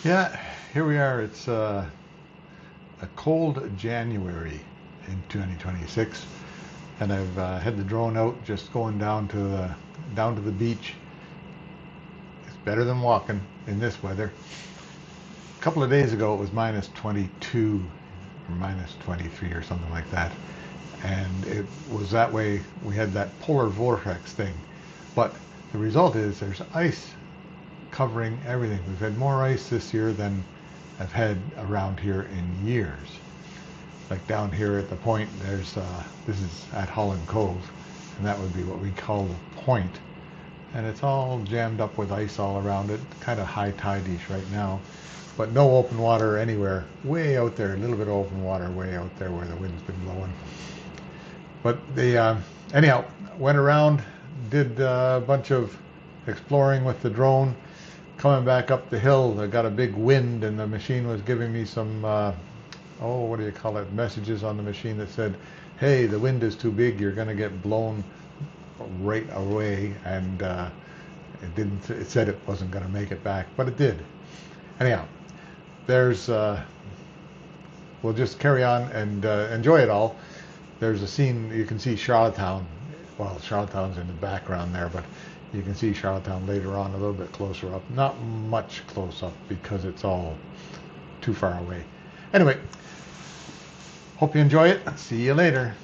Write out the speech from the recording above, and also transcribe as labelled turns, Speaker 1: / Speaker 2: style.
Speaker 1: Yeah, here we are. It's a cold January in 2026, and I've had the drone out, just going down to the beach. It's better than walking in this weather. A couple of days ago, it was minus 22 or minus 23 or something like that, and it was that way. We had that polar vortex thing, but the result is there's ice covering everything. We've had more ice this year than I've had around here in years. Like down here at the point, this is at Holland Cove, and that would be what we call the point. And it's all jammed up with ice all around it, kind of high tide-ish right now. But no open water anywhere. Way out there, a little bit of open water way out there where the wind's been blowing. But anyhow, went around, did a bunch of exploring with the drone. Coming back up the hill, I got a big wind, and the machine was giving me some, what do you call it, messages on the machine that said, hey, the wind is too big, you're going to get blown right away, and it said it wasn't going to make it back, but it did. Anyhow, we'll just carry on and enjoy it all. There's a scene, you can see Charlottetown. Well, Charlottetown's in the background there, but you can see Charlottetown later on, a little bit closer up. Not much close up because it's all too far away. Anyway, hope you enjoy it. See you later.